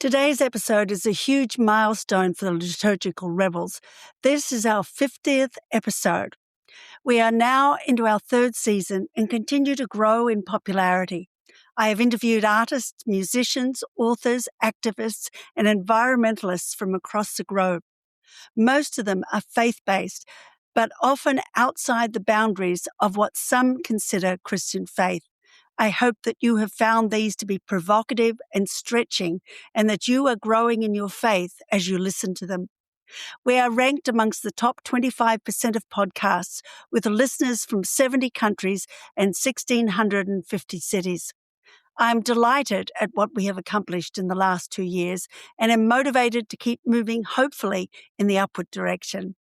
Today's episode is a huge milestone for the Liturgical Rebels. This is our 50th episode. We are now into our third season and continue to grow in popularity. I have interviewed artists, musicians, authors, activists, and environmentalists from across the globe. Most of them are faith-based, but often outside the boundaries of what some consider Christian faith. I hope that you have found these to be provocative and stretching, and that you are growing in your faith as you listen to them. We are ranked amongst the top 25% of podcasts, with listeners from 70 countries and 1,650 cities. I'm delighted at what we have accomplished in the last 2 years and am motivated to keep moving, hopefully, in the upward direction.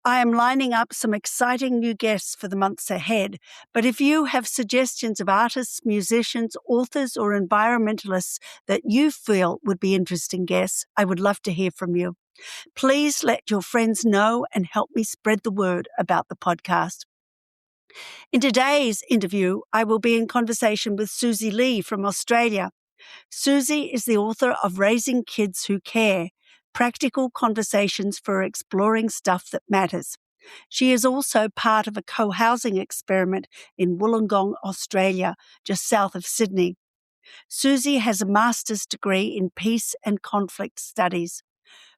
I am lining up some exciting new guests for the months ahead, but if you have suggestions of artists, musicians, authors, or environmentalists that you feel would be interesting guests, I would love to hear from you. Please let your friends know and help me spread the word about the podcast. In today's interview, I will be in conversation with Susy Lee from Australia. Susy is the author of Raising Kids Who Care, Practical Conversations for Exploring Stuff That Matters. She is also part of a co-housing experiment in Wollongong, Australia, just south of Sydney. Susy has a master's degree in peace and conflict studies.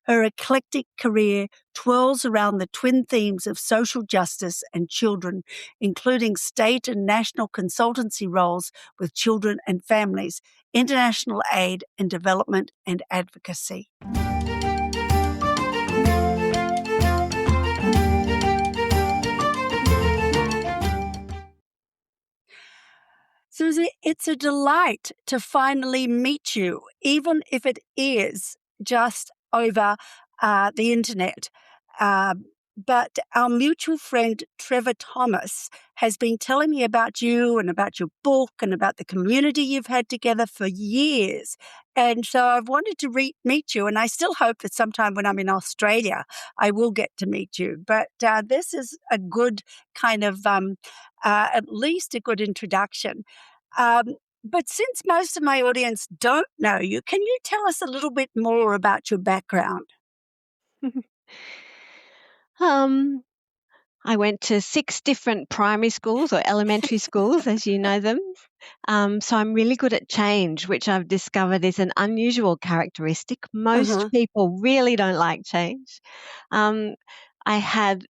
Her eclectic career twirls around the twin themes of social justice and children, including state and national consultancy roles with children and families, international aid and development and advocacy. Susy, it's a delight to finally meet you, even if it is just over the internet. But our mutual friend Trevor Thomas has been telling me about you and about your book and about the community you've had together for years. And so I've wanted to meet you, and I still hope that sometime when I'm in Australia, I will get to meet you. But this is a good kind of, at least a good introduction. But since most of my audience don't know you, can you tell us a little bit more about your background? Um, I went to 6 different primary schools or elementary schools, as you know them. So I'm really good at change, which I've discovered is an unusual characteristic. Most people really don't like change. Um, I had,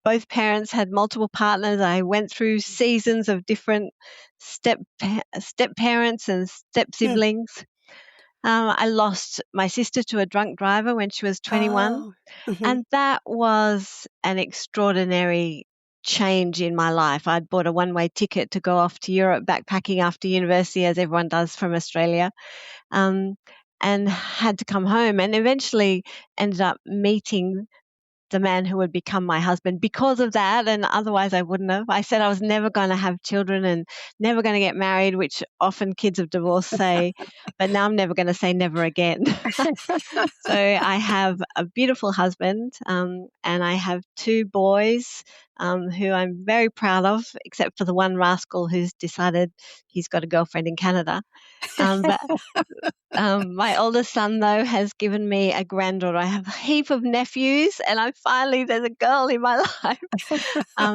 both parents had multiple partners. I went through seasons of different step parents and step siblings. I lost my sister to a drunk driver when she was 21. Oh, And that was an extraordinary change in my life. I'd bought a one-way ticket to go off to Europe backpacking after university, as everyone does from Australia, and had to come home, and eventually ended up meeting the man who would become my husband because of that, and otherwise I wouldn't have. I said I was never going to have children and never going to get married, which often kids of divorce say, but now I'm never going to say never again. So I have a beautiful husband, and I have 2 boys who I'm very proud of, except for the one rascal who's decided he's got a girlfriend in Canada. But my oldest son, though, has given me a granddaughter. I have a heap of nephews, and there's a girl in my life.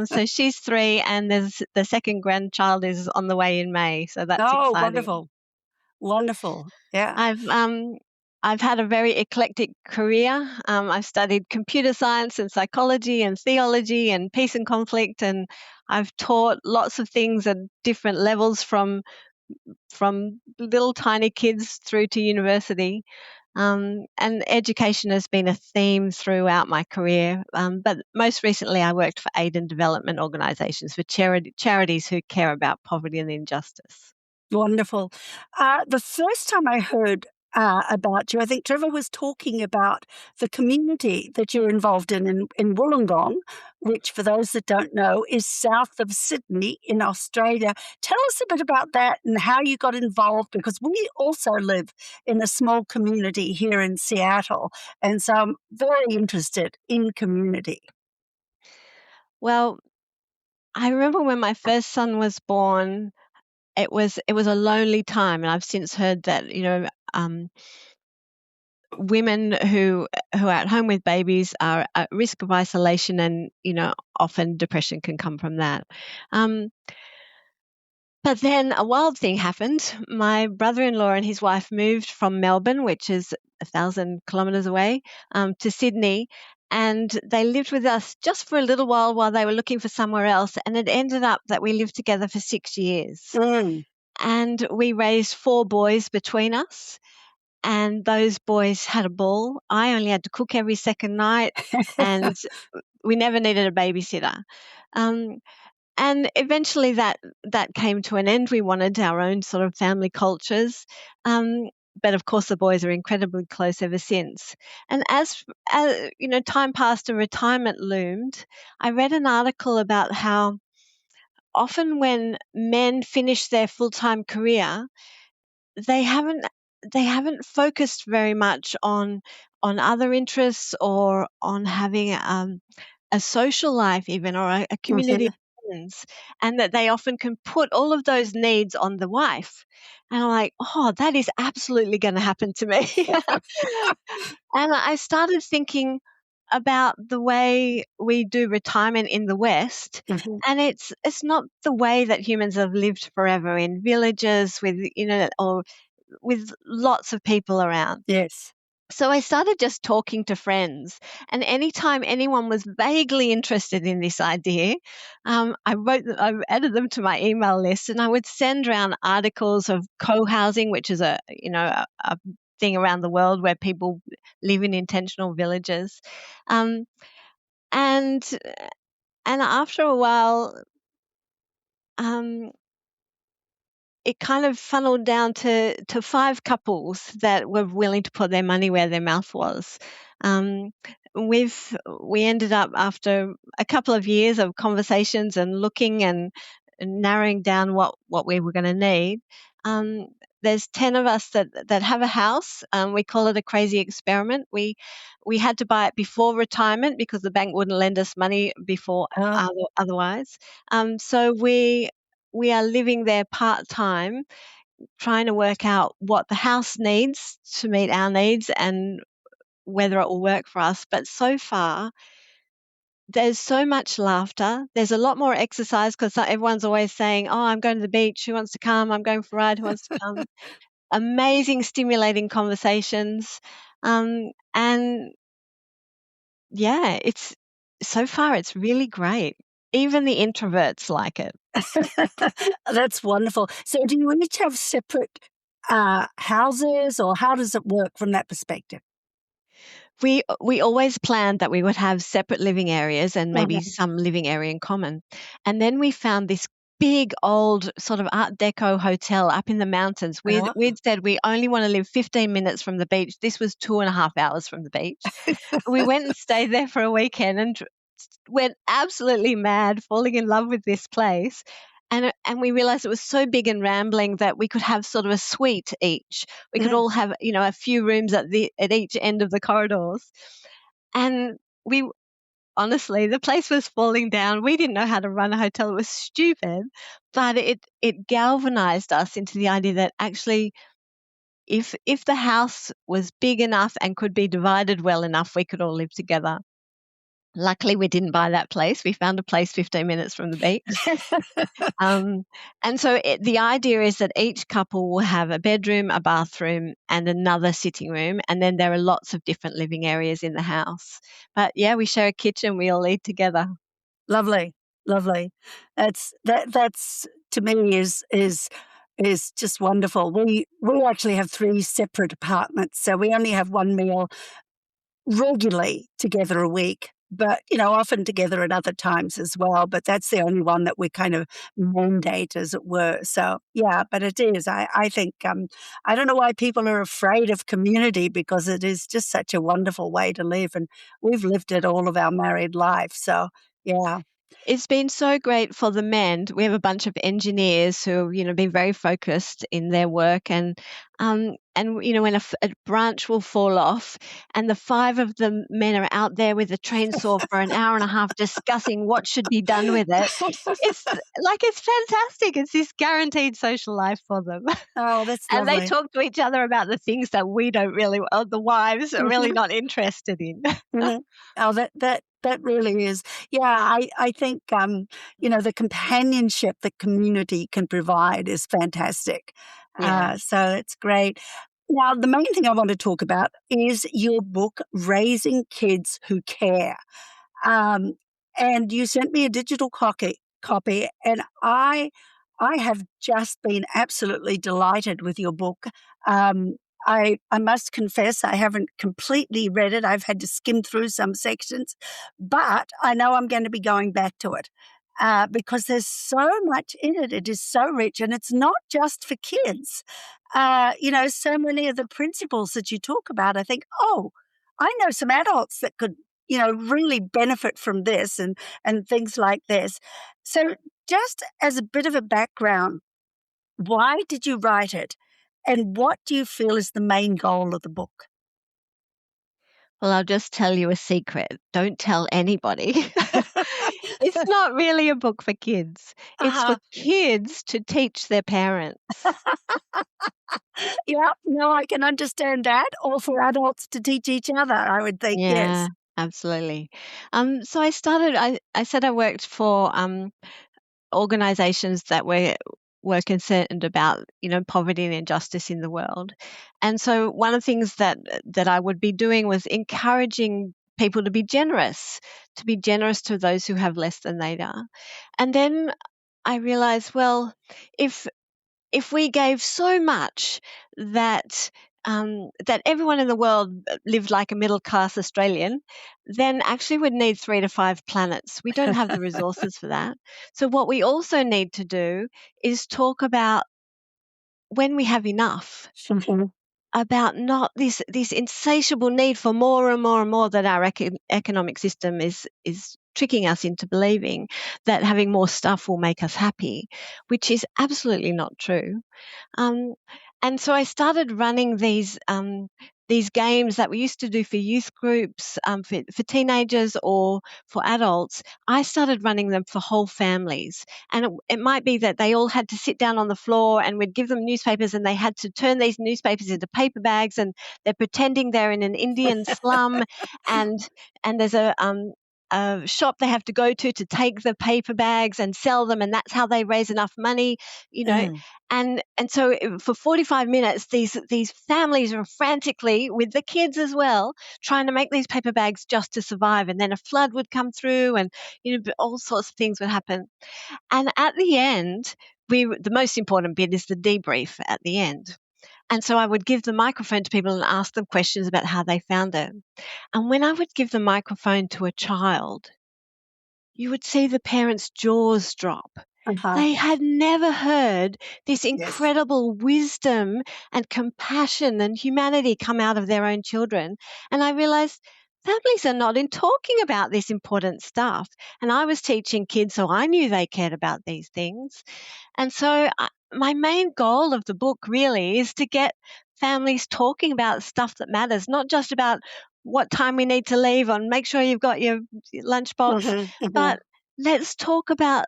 So she's 3, and there's the second grandchild is on the way in May. So that's exciting. Wonderful. Wonderful. Yeah. I've had a very eclectic career. I've studied computer science and psychology and theology and peace and conflict, and I've taught lots of things at different levels from little tiny kids through to university. And education has been a theme throughout my career. But most recently, I worked for aid and development organisations, for charities who care about poverty and injustice. Wonderful. The first time I heard about you, I think Trevor was talking about the community that you're involved in Wollongong, which, for those that don't know, is south of Sydney in Australia. Tell us a bit about that and how you got involved, because we also live in a small community here in Seattle, and so I'm very interested in community. Well, I remember when my first son was born, it was a lonely time, and I've since heard that women who are at home with babies are at risk of isolation, and often depression can come from that. But then a wild thing happened. My brother-in-law and his wife moved from Melbourne, which is 1,000 kilometres away, to Sydney, and they lived with us just for a little while they were looking for somewhere else. And it ended up that we lived together for 6 years. Mm. And we raised 4 boys between us, and those boys had a ball. I only had to cook every second night, and we never needed a babysitter. And eventually that came to an end. We wanted our own sort of family cultures. But of course, the boys are incredibly close ever since. And as time passed and retirement loomed, I read an article about how often when men finish their full-time career, they haven't focused very much on other interests, or on having a social life even, or a community of friends, and that they often can put all of those needs on the wife. And I'm like, oh, that is absolutely going to happen to me. And I started thinking about the way we do retirement in the West, and it's not the way that humans have lived forever in villages with or with lots of people around. Yes. So I started just talking to friends, and anytime anyone was vaguely interested in this idea, I added them to my email list, and I would send around articles of co-housing, which is a thing around the world where people live in intentional villages, um, and after a while, it kind of funneled down to 5 couples that were willing to put their money where their mouth was. We ended up, after a couple of years of conversations and looking and narrowing down what we were going to need. There's 10 of us that have a house. We call it a crazy experiment. We had to buy it before retirement because the bank wouldn't lend us money before otherwise. So we are living there part-time, trying to work out what the house needs to meet our needs and whether it will work for us. But so far, there's so much laughter. There's a lot more exercise because everyone's always saying, oh, I'm going to the beach. Who wants to come? I'm going for a ride. Who wants to come? Amazing, stimulating conversations. And yeah, so far it's really great. Even the introverts like it. That's wonderful. So do you each have separate houses, or how does it work from that perspective? We always planned that we would have separate living areas and maybe some living area in common. And then we found this big old sort of Art Deco hotel up in the mountains. We'd said we only want to live 15 minutes from the beach. This was 2.5 hours from the beach. We went and stayed there for a weekend and went absolutely mad, falling in love with this place. And we realized it was so big and rambling that we could have sort of a suite each. We could all have, a few rooms at each end of the corridors. And honestly, the place was falling down. We didn't know how to run a hotel. It was stupid. But it galvanized us into the idea that actually, if the house was big enough and could be divided well enough, we could all live together. Luckily, we didn't buy that place. We found a place 15 minutes from the beach. And so the idea is that each couple will have a bedroom, a bathroom, and another sitting room. And then there are lots of different living areas in the house. But yeah, we share a kitchen. We all eat together. Lovely, lovely. That's to me is just wonderful. We actually have 3 separate apartments, so we only have one meal regularly together a week, but often together at other times as well. But that's the only one that we kind of mandate, as it were. So yeah, but it is. I think I don't know why people are afraid of community, because it is just such a wonderful way to live, and we've lived it all of our married life. So yeah. It's been so great for the men. We have a bunch of engineers who, been very focused in their work, and when a branch will fall off, and the five of the men are out there with a chainsaw for an hour and a half discussing what should be done with it. It's fantastic. It's this guaranteed social life for them. Oh, that's And they lovely. talk to each other about the things that we don't really, the wives are really not interested in. Mhm. Oh, that really is. Yeah, I think, the companionship that community can provide is fantastic. Yeah. So it's great. Now, the main thing I want to talk about is your book, Raising Kids Who Care. Um, and you sent me a digital copy, and I have just been absolutely delighted with your book. Um, I must confess I haven't completely read it. I've had to skim through some sections, but I know I'm going to be going back to it because there's so much in it. It is so rich, and it's not just for kids. So many of the principles that you talk about, I think, oh, I know some adults that could really benefit from this and things like this. So just as a bit of a background, why did you write it? And what do you feel is the main goal of the book? Well, I'll just tell you a secret. Don't tell anybody. It's not really a book for kids. It's for Uh-huh. kids to teach their parents. Yeah, no, I can understand that. Or for adults to teach each other, I would think, Yeah, yes. absolutely. So I said I worked for organizations that were concerned about, poverty and injustice in the world. And so one of the things that I would be doing was encouraging people to be generous to those who have less than they are. And then I realized, well, if we gave so much that that everyone in the world lived like a middle class Australian, then actually we'd need 3 to 5 planets. We don't have the resources for that. So what we also need to do is talk about when we have enough, Mhm. about not this insatiable need for more and more and more that our economic system is tricking us into believing that having more stuff will make us happy, which is absolutely not true. Um, and so I started running these games that we used to do for youth groups, for teenagers or for adults. I started running them for whole families. And it might be that they all had to sit down on the floor and we'd give them newspapers and they had to turn these newspapers into paper bags and they're pretending they're in an Indian slum and there's a shop they have to go to take the paper bags and sell them, and that's how they raise enough money, you know. Mm. And so for 45 minutes, these families are frantically, with the kids as well, trying to make these paper bags just to survive. And then a flood would come through, and all sorts of things would happen. And at the end, the most important bit is the debrief at the end. And so I would give the microphone to people and ask them questions about how they found it. And when I would give the microphone to a child, you would see the parents' jaws drop. Uh-huh. They had never heard this Yes. incredible wisdom and compassion and humanity come out of their own children. And I realized families are not in talking about this important stuff. And I was teaching kids, so I knew they cared about these things. And so my main goal of the book really is to get families talking about stuff that matters, not just about what time we need to leave and make sure you've got your lunchbox, Mhm, mhm. but let's talk about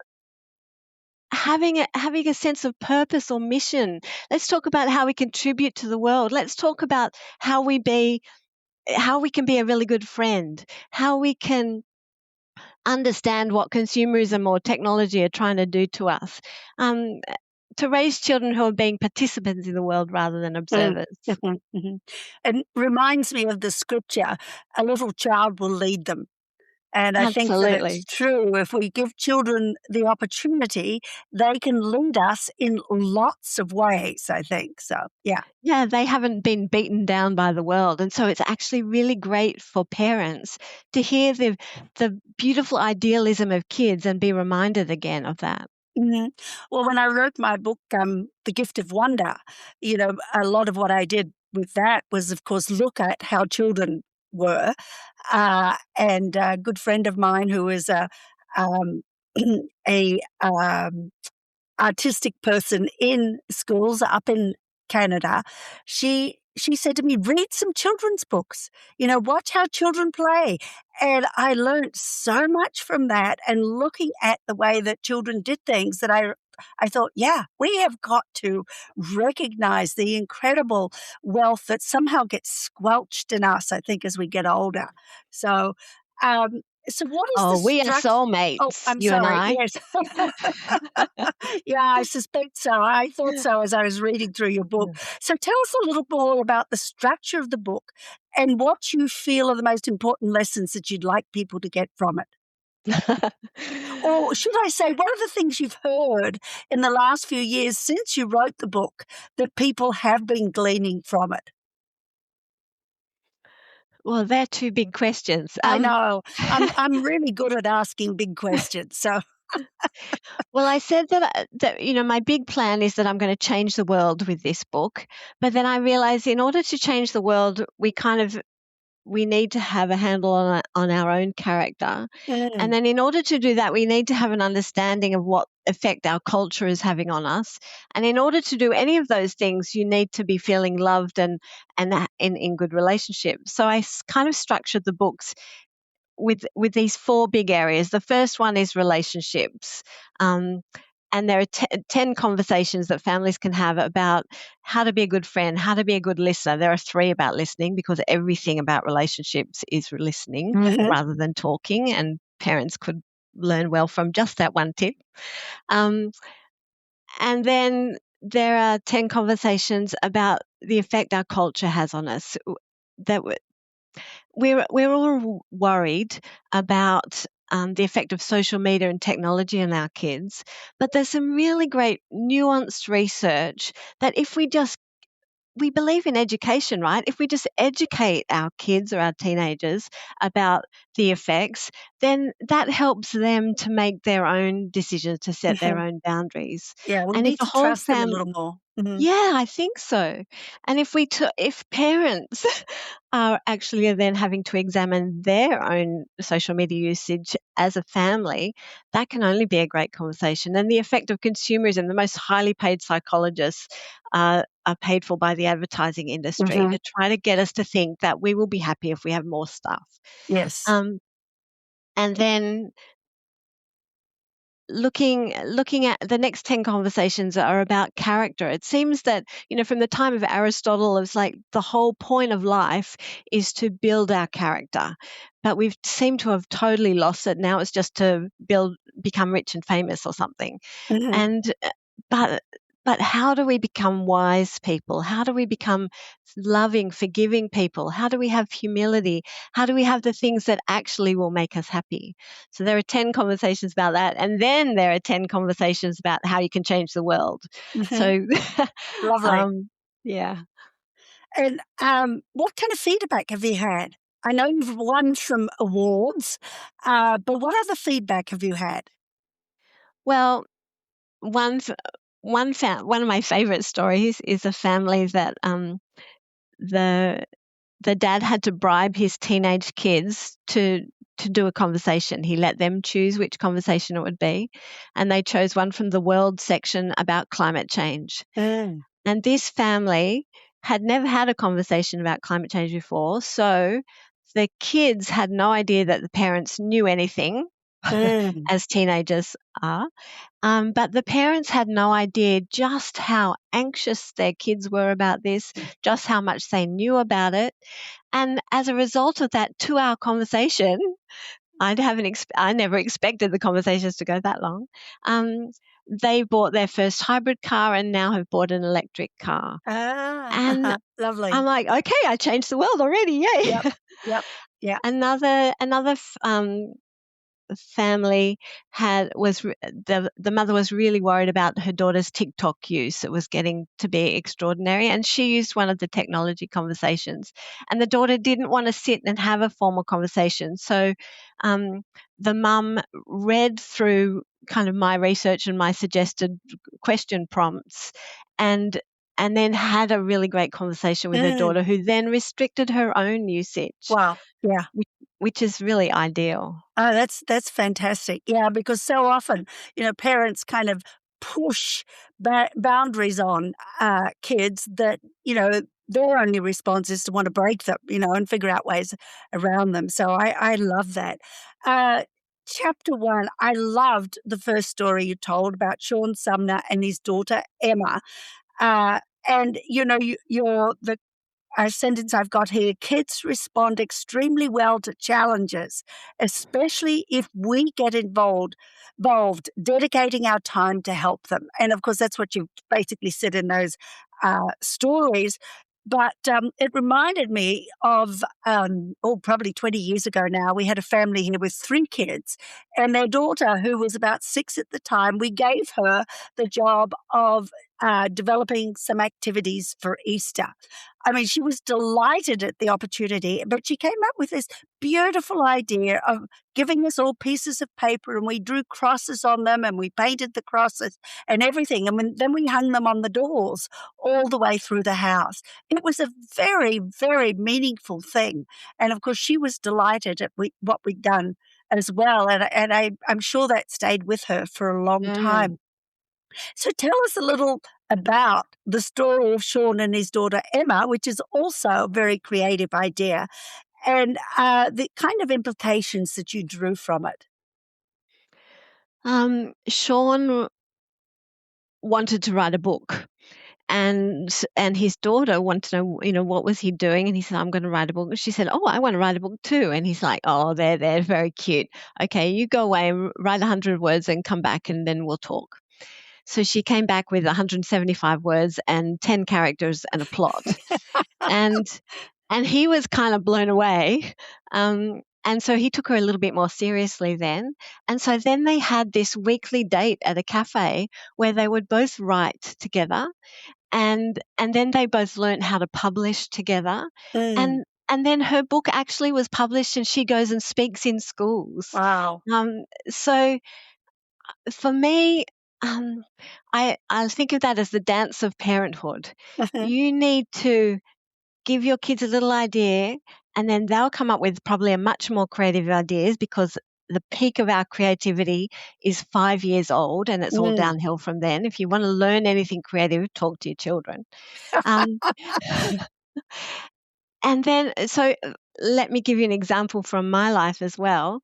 having a sense of purpose or mission. Let's talk about how we contribute to the world. Let's talk about how we can be a really good friend, how we can understand what consumerism or technology are trying to do to us. Um, to raise children who are being participants in the world rather than Mm, observers. mhm, mhm. And reminds me of the scripture, "A little child will lead them." And I think that it's Absolutely. true. If we give children the opportunity, they can lead us in lots of ways, I think. So, yeah. Yeah, they haven't been beaten down by the world. And so it's actually really great for parents to hear the beautiful idealism of kids and be reminded again of that. Mhm. Well, when I wrote my book, The Gift of Wonder, a lot of what I did with that was, of course, look at how children were. And a good friend of mine who is a a artistic person in schools up in Canada. She said to me, read some children's books, watch how children play. And I learned so much from that, and looking at the way that children did things, that I thought, yeah, we have got to recognize the incredible wealth that somehow gets squelched in us, I think, as we get older. So, um, so what is the Oh, we are structure? Oh, soulmates, I'm you and sorry. I. Yes. Yeah, I suspect so. I thought so as I was reading through your book. So tell us a little more about the structure of the book and what you feel are the most important lessons that you'd like people to get from it. Or should I say, what are the things you've heard in the last few years since you wrote the book that people have been gleaning from it? Well, they're two big questions. I know. I'm really good at asking big questions. So Well, I said that my big plan is that I'm going to change the world with this book. But then I realized in order to change the world, we need to have a handle on our own character. And mm, then in order to do that, we need to have an understanding of what effect our culture is having on us. And in order to do any of those things, you need to be feeling loved and in good relationships. So I kind of structured the books with these four big areas. The first one is relationships. And there are 10 conversations that families can have about how to be a good friend, how to be a good listener. There are 3 about listening, because everything about relationships is listening mhm, rather than talking, and parents could learn well from just that one tip. Um, and then there are 10 conversations about the effect our culture has on us. That we're all worried about the effect of social media and technology on our kids, but there's some really great nuanced research that if we believe in education, right? If we just educate our kids or our teenagers about the effects, then that helps them to make their own decisions, to set their mhm. own boundaries. Yeah, we And if need a to whole trust them a family, little more. Mhm, yeah, I think so. And if parents are actually then having to examine their own social media usage as a family, that can only be a great conversation. And the effect of consumerism, the most highly paid psychologists are paid for by the advertising industry mhm. to try to get us to think that we will be happy if we have more stuff. Yes. Um, and then looking at the next 10 conversations are about character. It seems that from the time of Aristotle, it's like the whole point of life is to build our character, but we've seemed to have totally lost it. Now it's just to become rich and famous or something. Mhm, And but but how do we become wise people? How do we become loving, forgiving people? How do we have humility? How do we have the things that actually will make us happy? So there are 10 conversations about that. And then there are 10 conversations about how you can change the world. mhm. So, Lovely. um, yeah. And what kind of feedback have you had? I know you've won some awards, but what other feedback have you had? Well, one, f- one of my favorite stories is a family that the the dad had to bribe his teenage kids to do a conversation. He let them choose which conversation it would be, and they chose one from the world section about climate change. Mm, And this family had never had a conversation about climate change before, so the kids had no idea that the parents knew anything, mm, as teenagers are. But the parents had no idea just how anxious their kids were about this, just how much they knew about it. And as a result of that 2-hour conversation, I never expected the conversations to go that long. Um, they bought their first hybrid car and now have bought an electric car. And I'm lovely. like, okay, I changed the world already, yay! Yep, yep, yep. Another family the mother was really worried about her daughter's TikTok use. It was getting to be extraordinary, and she used one of the technology conversations. And the daughter didn't want to sit and have a formal conversation, so um, the mum read through kind of my research and my suggested question prompts, and and then had a really great conversation with her Mm, daughter, who then restricted her own usage, wow. Yeah. which is really ideal. Oh, that's fantastic. Yeah, because so often, parents kind of push boundaries on kids that, their only response is to want to break them, and figure out ways around them. So I love that. Uh, Chapter 1, I loved the first story you told about Sean Sumner and his daughter, Emma. Uh, and, the a sentence I've got here: kids respond extremely well to challenges, especially if we get involved, dedicating our time to help them. And of course, that's what you basically said in those stories. But it reminded me of, probably 20 years ago now, we had a family here with 3 kids, and their daughter, who was about 6 at the time, we gave her the job of developing some activities for Easter. I mean, she was delighted at the opportunity, but she came up with this beautiful idea of giving us all pieces of paper, and we drew crosses on them, and we painted the crosses and everything. And then we hung them on the doors all the way through the house. It was a very, very meaningful thing. And of course, she was delighted at what we'd done as well. And I'm sure that stayed with her for a long Mm. time. So tell us a little about the story of Sean and his daughter Emma, which is also a very creative idea, and the kind of implications that you drew from it. Sean wanted to write a book, and his daughter wanted to know, what was he doing? And he said, I'm going to write a book. And she said, oh, I want to write a book too. And he's like, oh, they're very cute. Okay, you go away and write 100 words and come back, and then we'll talk. So she came back with 175 words and 10 characters and a plot. and and he was kind of blown away. And so he took her a little bit more seriously then. And so then they had this weekly date at a cafe where they would both write together, and then they both learned how to publish together. Mm, And then her book actually was published, and she goes and speaks in schools. wow. So for me, um, I think of that as the dance of parenthood. You need to give your kids a little idea, and then they'll come up with probably a much more creative ideas, because the peak of our creativity is 5 years old, and it's all Mm. downhill from then. If you want to learn anything creative, talk to your children. Um, and then, let me give you an example from my life as well.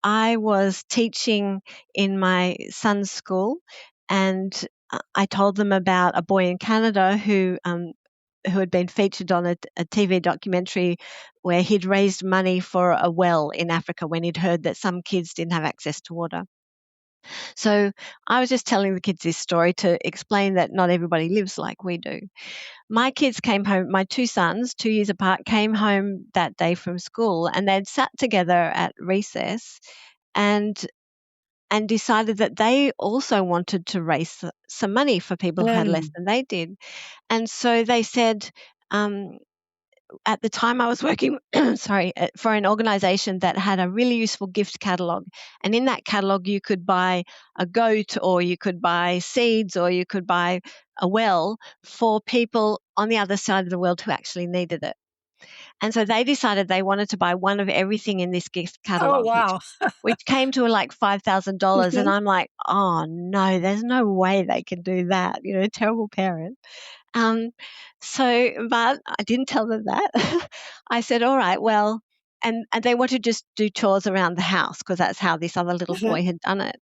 I was teaching in my son's school, and I told them about a boy in Canada who had been featured on a TV documentary where he'd raised money for a well in Africa when he'd heard that some kids didn't have access to water. So I was just telling the kids this story to explain that not everybody lives like we do. My kids came home, my 2 sons, 2 years apart, came home that day from school, and they'd sat together at recess and decided that they also wanted to raise some money for people who had less Mm, than they did. And so they said, um, at the time I was working, sorry, for an organization that had a really useful gift catalog. And in that catalog, you could buy a goat, or you could buy seeds, or you could buy a well for people on the other side of the world who actually needed it. And so they decided they wanted to buy one of everything in this gift oh, catalog, wow. which came to like $5,000. And Mhm. I'm like, oh no, there's no way they can do that. Terrible parent. Um, but I didn't tell them that. I said, all right, well, and they want to just do chores around the house, because that's how this other little Mhm. boy had done it.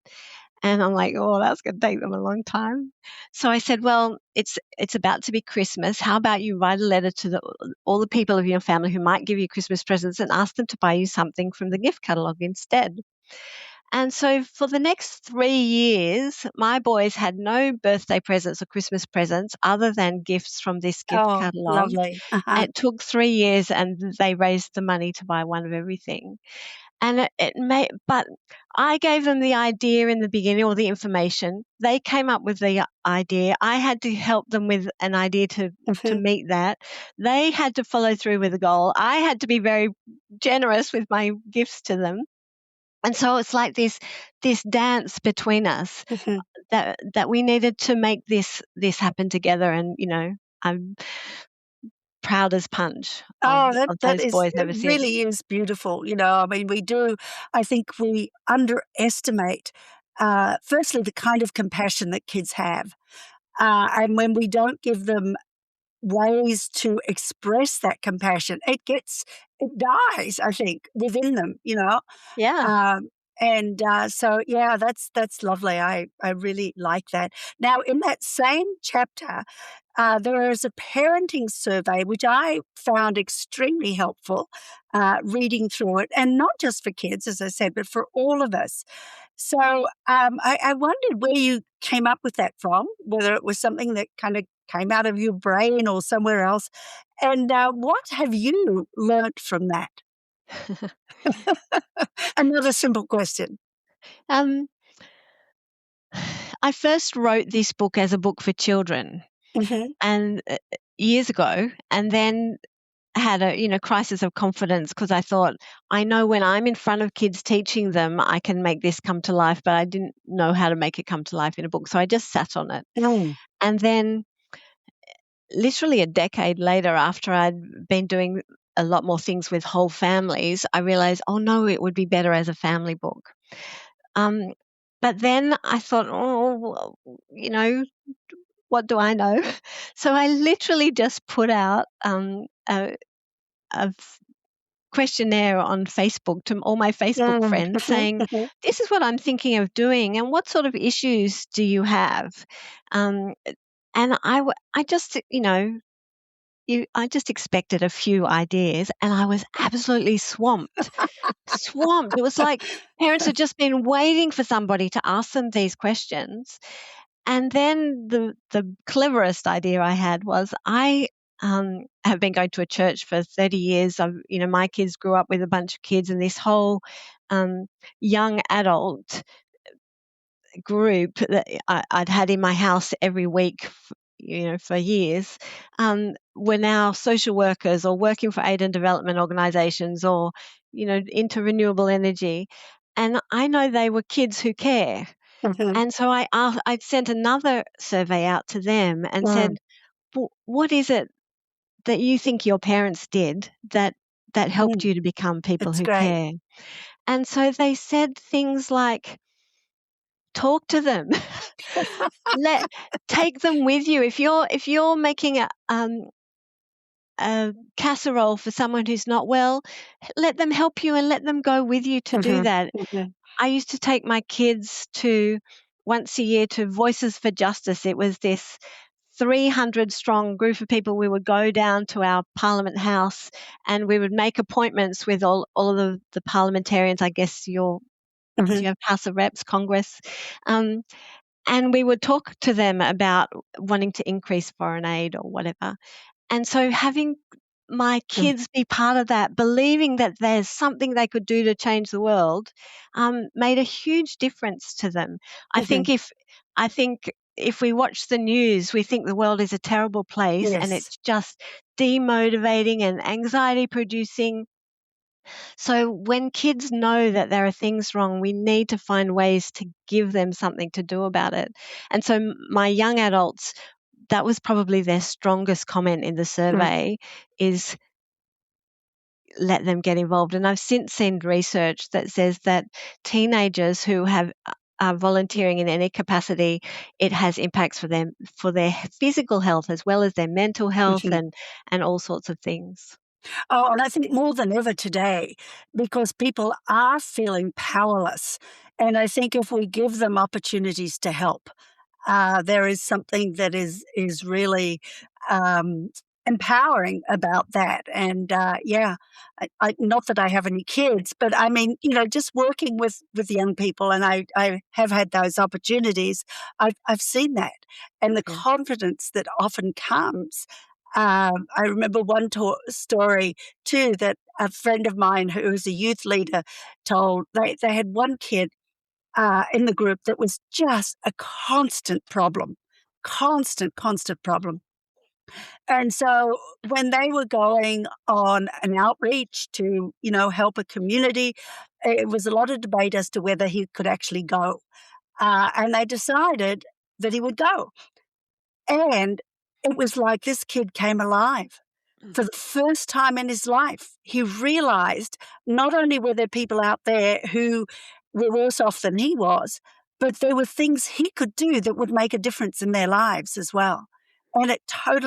And I'm like, oh, that's going to take them a long time. So I said, well, it's about to be Christmas. How about you write a letter to all the people of your family who might give you Christmas presents, and ask them to buy you something from the gift catalog instead. And so for the next 3 years, my boys had no birthday presents or Christmas presents other than gifts from this gift Oh, catalog. lovely. Uh-huh. It took 3 years, and they raised the money to buy one of everything. And but I gave them the idea in the beginning, or the information. They came up with the idea. I had to help them with an idea to Mhm. meet that. They had to follow through with the goal. I had to be very generous with my gifts to them. And so it's like this dance between us, Mhm. that we needed to make this happen together. And I'm proud as punch Oh, of that those is, boys it ever since. really is beautiful. I mean, I think we underestimate, firstly, the kind of compassion that kids have. And when we don't give them ways to express that compassion, it dies, I think, within them. Yeah. Um, so, yeah, that's lovely. I really like that. Now, in that same chapter, there is a parenting survey, which I found extremely helpful reading through it, and not just for kids, as I said, but for all of us. So I wondered where you came up with that from, whether it was something that kind of came out of your brain or somewhere else. And what have you learnt from that? Another simple question. Um, I first wrote this book as a book for children, Hmm. and years ago, and then had a crisis of confidence because I thought, I know when I'm in front of kids teaching them, I can make this come to life, but I didn't know how to make it come to life in a book, so I just sat on it. Mm. And then, literally a decade later, after I'd been doing a lot more things with whole families, I realized, oh no, it would be better as a family book. Um, but then I thought, oh, well, what do I know? So I literally just put out a questionnaire on Facebook to all my Facebook Mm. friends saying, Mhm. this is what I'm thinking of doing, and what sort of issues do you have? Um, and I just, I just expected a few ideas, and I was absolutely swamped. Swamped. It was like parents had just been waiting for somebody to ask them these questions. And then the cleverest idea I had was have been going to a church for 30 years. My kids grew up with a bunch of kids, and this whole um, young adult group that I'd had in my house every week, for years, were now social workers or working for aid and development organisations or, into renewable energy. And I know they were kids who care. Mhm. And so I sent another survey out to them and said, Mm. What is it that you think your parents did that helped Mm. you to become people It's who great. care?" And so they said things like, talk to them. Let Take them with you. If you're making a casserole for someone who's not well, let them help you and let them go with you to do Mhm. that. Mhm. I used to take my kids to once a year to Voices for Justice. It was this 300 strong group of people. We would go down to our Parliament House and we would make appointments with all of the parliamentarians. I guess do Mhm. you have House of Reps, Congress? Um, and we would talk to them about wanting to increase foreign aid or whatever. And so having my Mm. kids be part of that, believing that there's something they could do to change the world, made a huge difference to them. I think Mhm. if I think if we watch the news, we think the world is a terrible place and Yes. it's just demotivating and anxiety producing. So when kids know that there are things wrong, we need to find ways to give them something to do about it. And so my young adults, that was probably their strongest comment in the Mm. survey, is let them get involved. And I've since seen research that says that teenagers who are volunteering in any capacity, it has impacts for them, for their physical health as well as their mental health Mhm. and all sorts of things. Oh, and I think more than ever today, because people are feeling powerless. And I think if we give them opportunities to help, there is something that is really um, empowering about that. And yeah, not that I have any kids, but I mean, just working with young people, and I have had those opportunities. I've seen that, and the Yeah. confidence that often comes. I remember one story too that a friend of mine who was a youth leader told. They had one kid in the group that was just a constant problem. And so when they were going on an outreach to, help a community, it was a lot of debate as to whether he could actually go. And they decided that he would go. And it was like this kid came alive. for the first time in his life, he realized not only were there people out there who were worse off than he was, but there were things he could do that would make a difference in their lives as well. And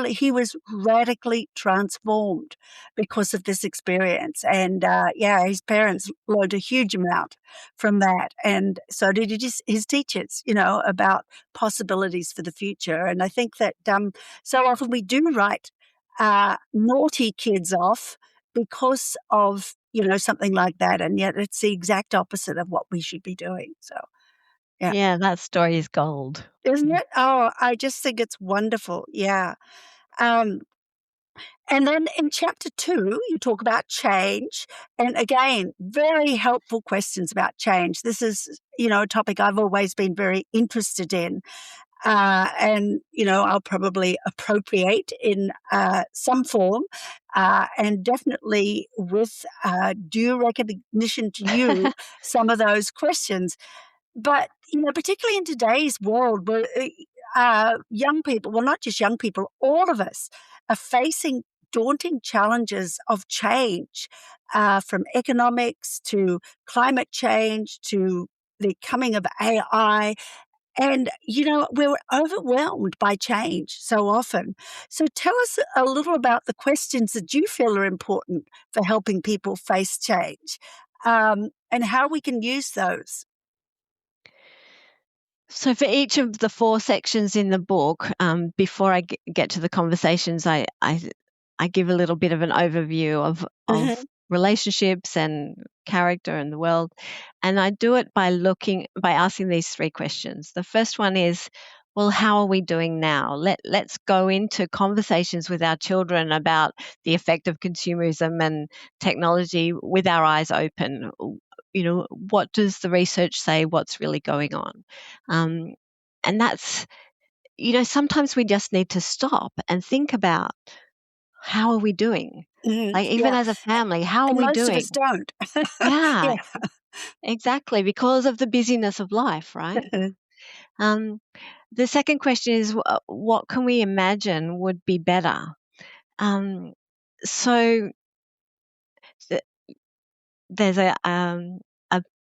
he was radically transformed because of this experience. And his parents learned a huge amount from that. And so did his teachers, about possibilities for the future. And I think that so often we do write naughty kids off because of, something like that. And yet it's the exact opposite of what we should be doing. So, yeah. Yeah, that story is gold. Isn't it? Oh, I just think it's wonderful. Yeah. Um, and then in chapter 2, you talk about change. And again, very helpful questions about change. This is, a topic I've always been very interested in. And, I'll probably appropriate in some form and definitely with due recognition to you, some of those questions. But, particularly in today's world where young people, well, not just young people, all of us are facing daunting challenges of change from economics to climate change to the coming of AI. And, we're overwhelmed by change so often. So tell us a little about the questions that you feel are important for helping people face change and how we can use those. So for each of the 4 sections in the book, before I get to the conversations, I give a little bit of an overview of Mhm, relationships and character and the world, and I do it by asking these 3 questions. The first one is, well, how are we doing now? Let's go into conversations with our children about the effect of consumerism and technology with our eyes open. What does the research say? What's really going on? Um, and that's, sometimes we just need to stop and think about, how are we doing? mhm, Like, even yeah, as a family, how are and we most of doing? us don't. Yeah, Yeah. exactly, because of the busyness of life, right? Um, the second question is, what can we imagine would be better? Um, so th- there's a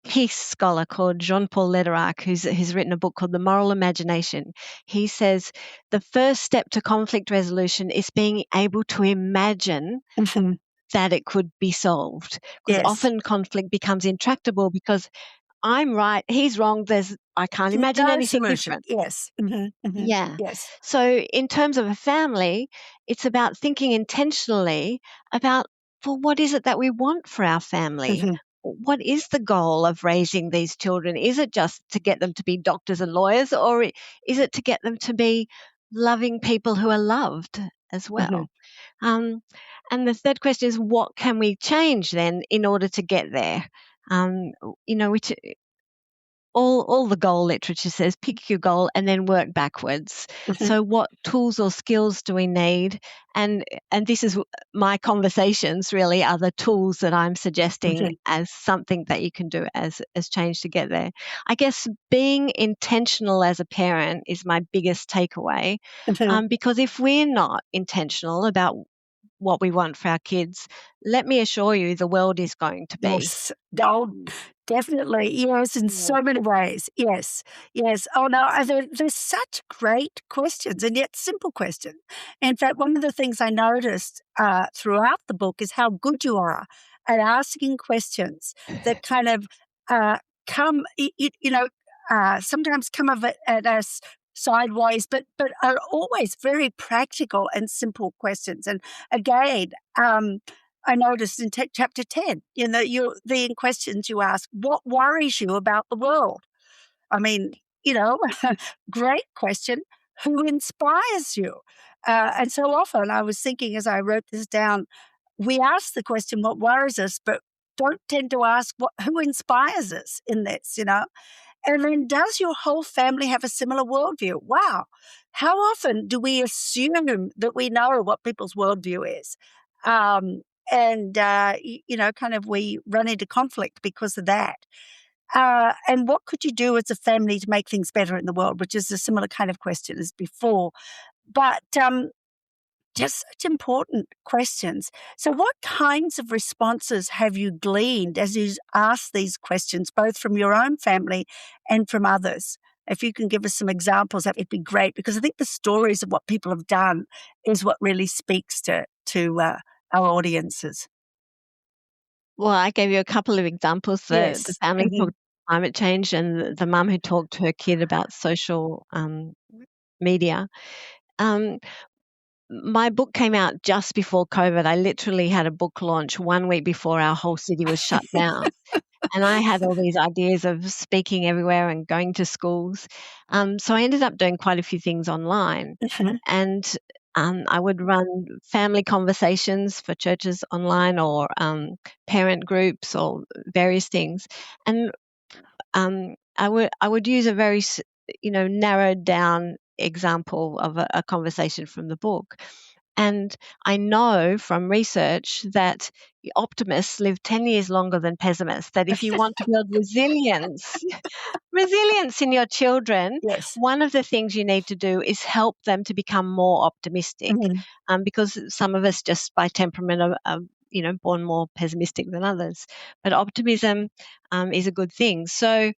peace scholar called Jean-Paul Lederac who's written a book called The Moral Imagination. He says the first step to conflict resolution is being able to imagine Mhm, that it could be solved, because yes. often conflict becomes intractable because I'm right, he's wrong, I can't imagine No anything solution. different. Yes. Yeah. Yes. So in terms of a family, it's about thinking intentionally about, well, what is it that we want for our family? Mhm, What is the goal of raising these children? Is it just to get them to be doctors and lawyers, or is it to get them to be loving people who are loved as mhm, well? Um, and the third question is, what can we change then in order to get there? Which all the goal literature says, pick your goal and then work backwards. mhm, So what tools or skills do we need? And this is my conversations really are the tools that I'm suggesting mhm, as something that you can do as change to get there. I guess being intentional as a parent is my biggest takeaway, mhm. because if we're not intentional about what we want for our kids, let me assure you the world is going to be. Yes. Oh, definitely. Yes, in Yeah. so many ways. Yes. Yes. Oh, no, there's such great questions and yet simple questions. In fact, one of the things I noticed throughout the book is how good you are at asking questions that kind of uh, come, sometimes come of it at us sideways, but are always very practical and simple questions. And again, I noticed in chapter 10, the questions you ask, what worries you about the world? I mean, you know, great question. Who inspires you? And so often I was thinking as I wrote this down, we ask the question, what worries us, but don't tend to ask who inspires us in this. And then, does your whole family have a similar worldview? Wow. How often do we assume that we know what people's worldview is? And kind of we run into conflict because of that. And what could you do as a family to make things better in the world, which is a similar kind of question as before. But just such important questions. So what kinds of responses have you gleaned as you ask these questions, both from your own family and from others? If you can give us some examples, that would be great, because I think the stories of what people have done is what really speaks to our audiences. Well, I gave you a couple of examples, the Yes. family who Mhm. talked about climate change and the mum who talked to her kid about social media. Um, my book came out just before COVID. I literally had a book launch 1 week before our whole city was shut down. And I had all these ideas of speaking everywhere and going to schools. So I ended up doing quite a few things online. Mhm. And I would run family conversations for churches online, or parent groups, or various things. And I would use a very narrowed down example of a conversation from the book. And I know from research that optimists live 10 years longer than pessimists. That if you want to build resilience in your children, Yes. one of the things you need to do is help them to become more optimistic, Mhm. because some of us just by temperament are born more pessimistic than others. But optimism is a good thing. So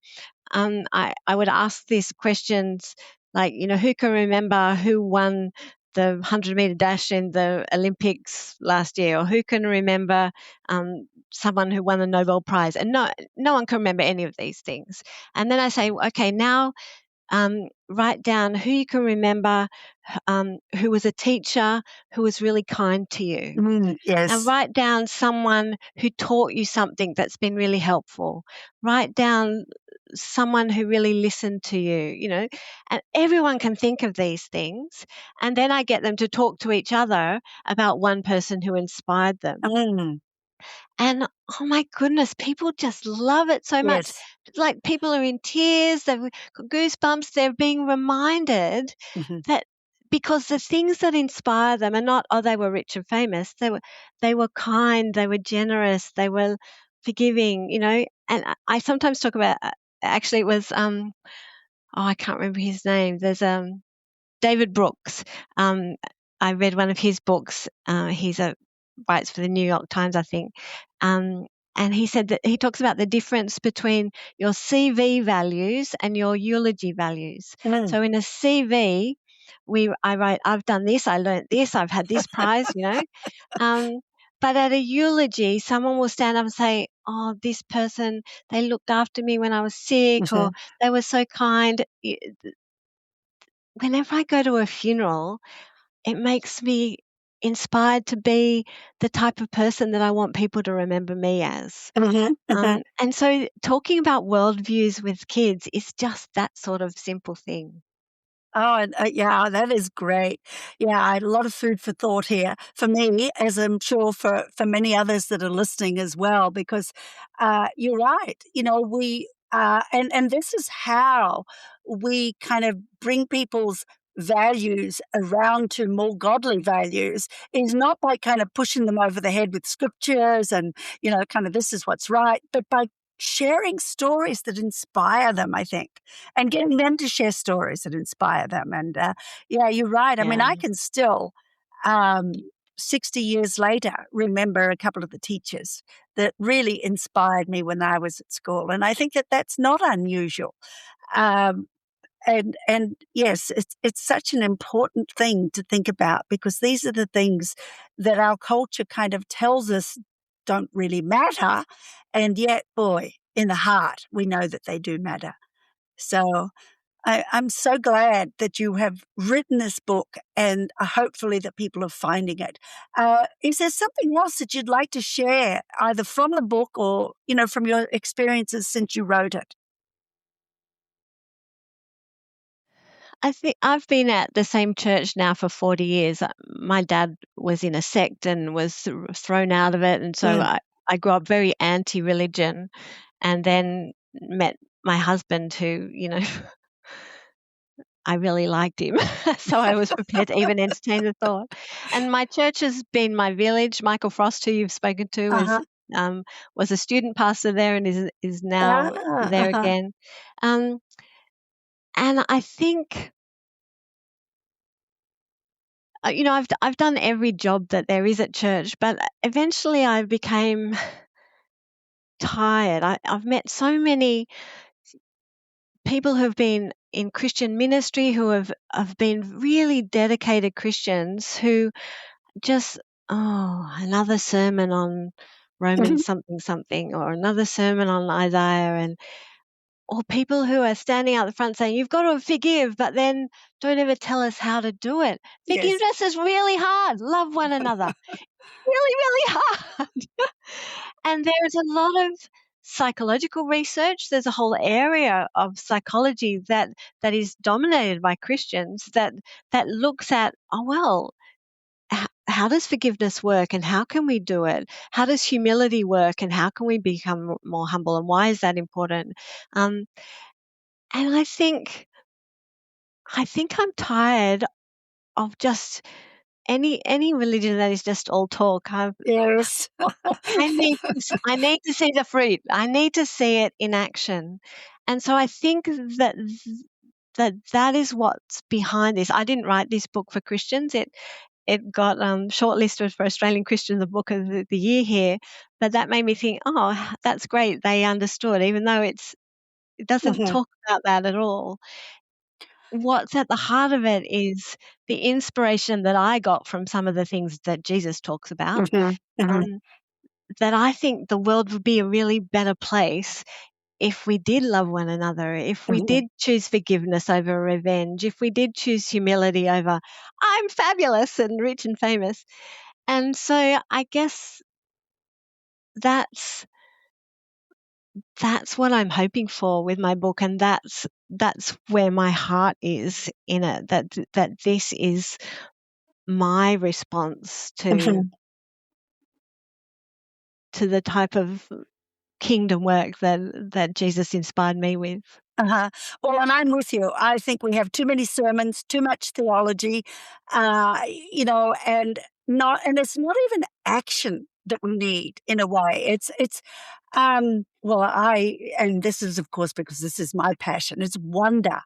I would ask these questions like, who can remember who won the 100-meter dash in the Olympics last year, or who can remember someone who won a Nobel Prize? And no one can remember any of these things. And then I say, okay, now write down who you can remember, who was a teacher who was really kind to you. Now, Yes. write down someone who taught you something that's been really helpful. Write down someone who really listened to you, and everyone can think of these things. And then I get them to talk to each other about one person who inspired them. Mm. And oh my goodness, people just love it so much. Yes. Like, people are in tears, they've got goosebumps, they're being reminded Mhm. that, because the things that inspire them are not, oh, they were rich and famous. They were kind, they were generous, they were forgiving. And I sometimes talk about, actually it was I can't remember his name. There's David Brooks. Um, I read one of his books. He's a writes for the New York Times, I think. Um, and he said that he talks about the difference between your CV values and your eulogy values. Mm. So in a CV, I write, I've done this, I learnt this, I've had this prize. Um, but at a eulogy, someone will stand up and say, "Oh, this person, they looked after me when I was sick, or Mhm. they were so kind." Whenever I go to a funeral, it makes me inspired to be the type of person that I want people to remember me as. Mhm. Mhm. And so talking about worldviews with kids is just that sort of simple thing. Oh, and, yeah, that is great. Yeah, I had a lot of food for thought here for me, as I'm sure for many others that are listening as well, because you're right. And this is how we kind of bring people's values around to more godly values, is not by kind of pushing them over the head with scriptures and, kind of this is what's right, but by sharing stories that inspire them, I think, and getting them to share stories that inspire them. And yeah, you're right. I mean, Yeah. I can still, um, 60 years later, remember a couple of the teachers that really inspired me when I was at school. And I think that that's not unusual. Um, and yes, it's such an important thing to think about, because these are the things that our culture kind of tells us don't really matter, and yet, boy, in the heart, we know that they do matter. So I'm so glad that you have written this book, and hopefully that people are finding it. Is there something else that you'd like to share, either from the book or from your experiences since you wrote it? I think I've been at the same church now for 40 years. My dad was in a sect and was thrown out of it. And so Mm. I grew up very anti religion, and then met my husband who, I really liked him. So I was prepared to even entertain the thought. And my church has been my village. Michael Frost, who you've spoken to, Uh-huh. um, was a student pastor there and is now Ah, there uh-huh. again. Um, and I think I've done every job that there is at church, but eventually I became tired. I've met so many people who have been in Christian ministry who have been really dedicated Christians who just, another sermon on Romans something something, or another sermon on Isaiah, or people who are standing out the front saying, you've got to forgive, but then don't ever tell us how to do it. Yes. Forgiveness is really hard. Love one another. Really, really hard. And there is a lot of psychological research. There's a whole area of psychology that is dominated by Christians that looks at, how does forgiveness work and how can we do it? How does humility work and how can we become more humble, and why is that important? Um, and I think I'm tired of just any religion that is just all talk. Yes. I need to see the fruit. I need to see it in action. And so I think that is what's behind this. I didn't write this book for Christians. It got shortlisted for Australian Christian the Book of the Year here, but that made me think, oh, that's great. They understood, even though it doesn't Mhm, talk about that at all. What's at the heart of it is the inspiration that I got from some of the things that Jesus talks about. mhm, mhm, Um, that I think the world would be a really better place if we did love one another, if we mhm. did choose forgiveness over revenge, if we did choose humility over, I'm fabulous and rich and famous. And so I guess that's what I'm hoping for with my book, and that's where my heart is in it. That this is my response Mhm. to the type of kingdom work that Jesus inspired me with. Uh-huh. Well, and I'm with you. I think we have too many sermons, too much theology, and it's not even action that we need in a way. And this is, of course, because this is my passion. It's wonder.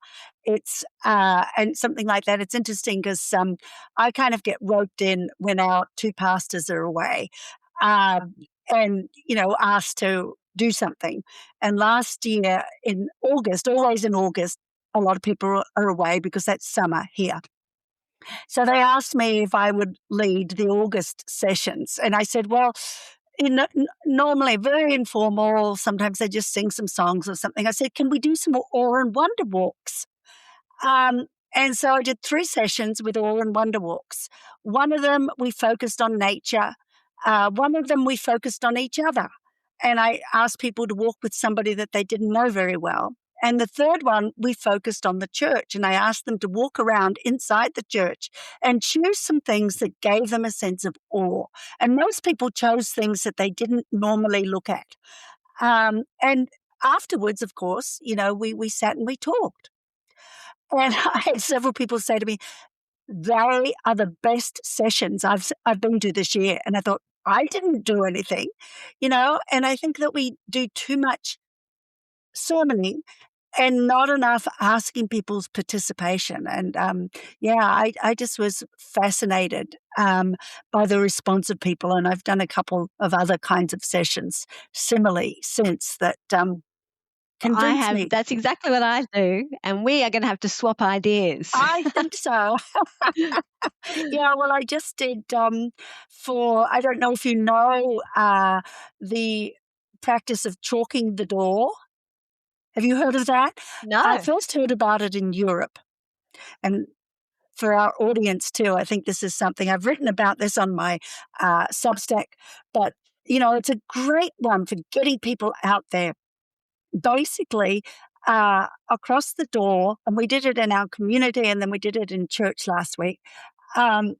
And something like that. It's interesting because I kind of get roped in when our two pastors are away, um, and asked to do something. And last year in August, always in August, a lot of people are away because that's summer here. So they asked me if I would lead the August sessions. And I said, well, normally very informal. Sometimes they just sing some songs or something. I said, can we do some awe and wonder walks? Um, and so I did 3 sessions with awe and wonder walks. One of them we focused on nature. One of them we focused on each other. And I asked people to walk with somebody that they didn't know very well. And the third one, we focused on the church. And I asked them to walk around inside the church and choose some things that gave them a sense of awe. And most people chose things that they didn't normally look at. And afterwards, of course, we sat and we talked. And I had several people say to me, they are the best sessions I've been to this year. And I thought, I didn't do anything. And I think that we do too much sermoning and not enough asking people's participation. And I just was fascinated by the response of people. And I've done a couple of other kinds of sessions similarly since that convinced me. That's exactly what I do, and we are going to have to swap ideas. I think so. Yeah, well, I just did I don't know if you know the practice of chalking the door. Have you heard of that? I No. first heard about it in Europe. And for our audience too, I think this is something I've written about this on my Substack. But, it's a great one for getting people out there. Basically, across the door, and we did it in our community and then we did it in church last week. Um,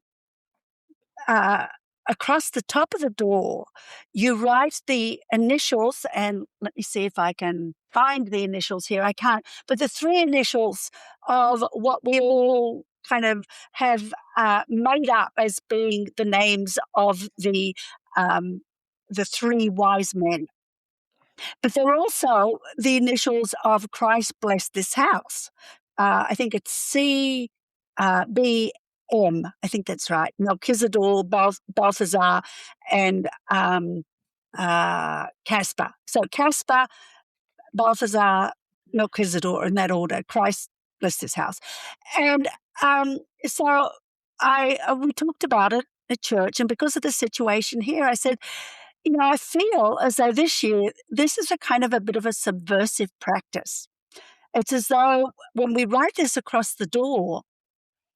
uh, Across the top of the door, you write the initials, and let me see if I can find the initials here. I can't, but the 3 initials of what we all kind of have made up as being the names of the 3 wise men. But they're also the initials of Christ bless this house. I think it's CB M. I think that's right. Melchizedek, Balthazar, and Caspar. So Caspar, Balthazar, Melchizedek, in that order. Christ bless his house. And so we talked about it at church, and because of the situation here, I said, I feel as though this year, this is a kind of a bit of a subversive practice. It's as though when we write this across the door,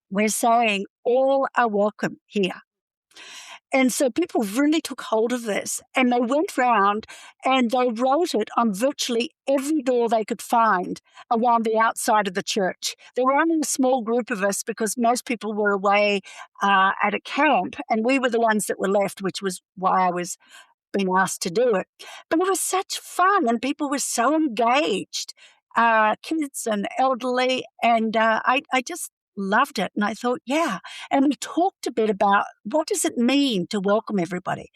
we're saying all are welcome here. And so people really took hold of this, and they went round and they wrote it on virtually every door they could find around the outside of the church. There were only a small group of us because most people were away at a camp, and we were the ones that were left, which was why I was being asked to do it. But it was such fun, and people were so engaged, kids and elderly, and I just loved it. And I thought, yeah. And we talked a bit about what does it mean to welcome everybody?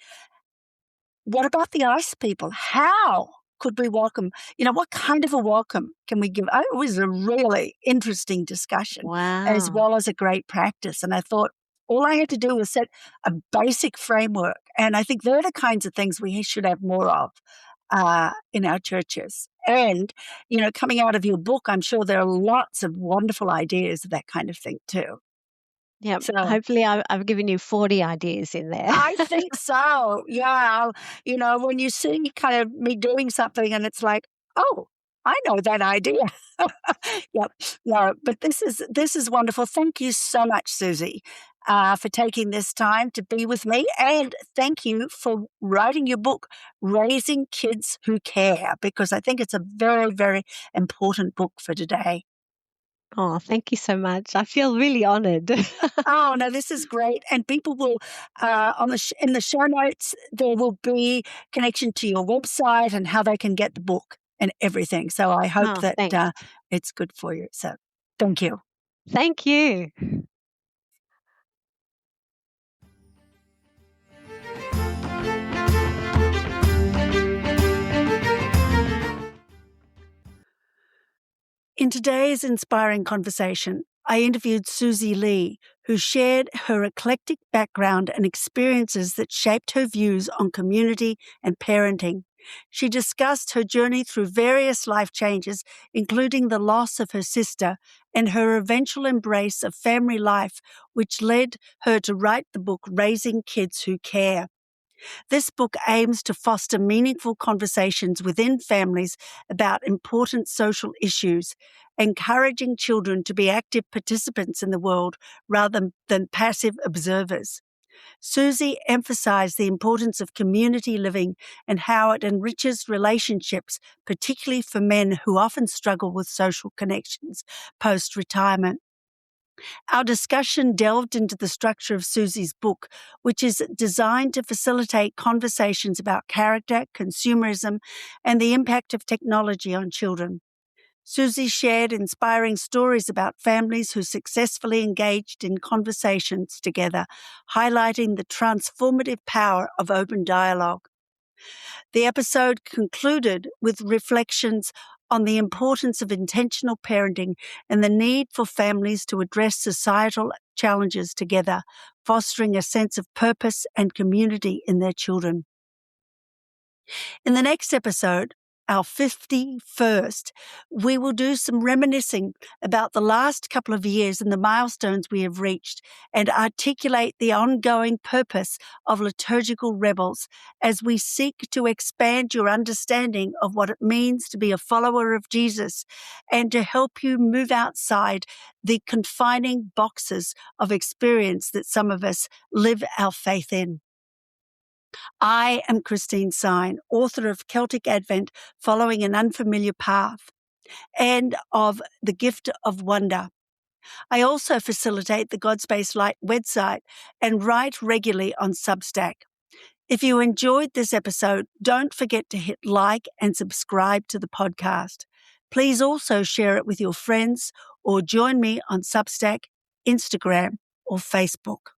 What about the ice people? How could we welcome? What kind of a welcome can we give? It was a really interesting discussion, as Wow. well as a great practice. And I thought all I had to do was set a basic framework. And I think they're the kinds of things we should have more of in our churches. And, coming out of your book, I'm sure there are lots of wonderful ideas of that kind of thing too. Yeah, So hopefully I've given you 40 ideas in there. I think so. Yeah. When you see kind of me doing something and it's like, oh, I know that idea. Yep. No, but this is wonderful. Thank you so much, Susy, for taking this time to be with me. And thank you for writing your book, Raising Kids Who Care, because I think it's a very, very important book for today. Oh, thank you so much. I feel really honored. Oh, no, this is great. And people will, in the show notes, there will be connection to your website and how they can get the book and everything. So I hope Oh, that thanks. it's good for you. So thank you. Thank you. In today's inspiring conversation, I interviewed Susy Lee, who shared her eclectic background and experiences that shaped her views on community and parenting. She discussed her journey through various life changes, including the loss of her sister and her eventual embrace of family life, which led her to write the book Raising Kids Who Care. This book aims to foster meaningful conversations within families about important social issues, encouraging children to be active participants in the world rather than passive observers. Susy emphasized the importance of community living and how it enriches relationships, particularly for men who often struggle with social connections post-retirement. Our discussion delved into the structure of Susy's book, which is designed to facilitate conversations about character, consumerism, and the impact of technology on children. Susy shared inspiring stories about families who successfully engaged in conversations together, highlighting the transformative power of open dialogue. The episode concluded with reflections on the importance of intentional parenting and the need for families to address societal challenges together, fostering a sense of purpose and community in their children. In the next episode, our 51st, we will do some reminiscing about the last couple of years and the milestones we have reached and articulate the ongoing purpose of Liturgical Rebels as we seek to expand your understanding of what it means to be a follower of Jesus and to help you move outside the confining boxes of experience that some of us live our faith in. I am Christine Sine, author of Celtic Advent, Following an Unfamiliar Path, and of The Gift of Wonder. I also facilitate the Godspace Light website and write regularly on Substack. If you enjoyed this episode, don't forget to hit like and subscribe to the podcast. Please also share it with your friends or join me on Substack, Instagram, or Facebook.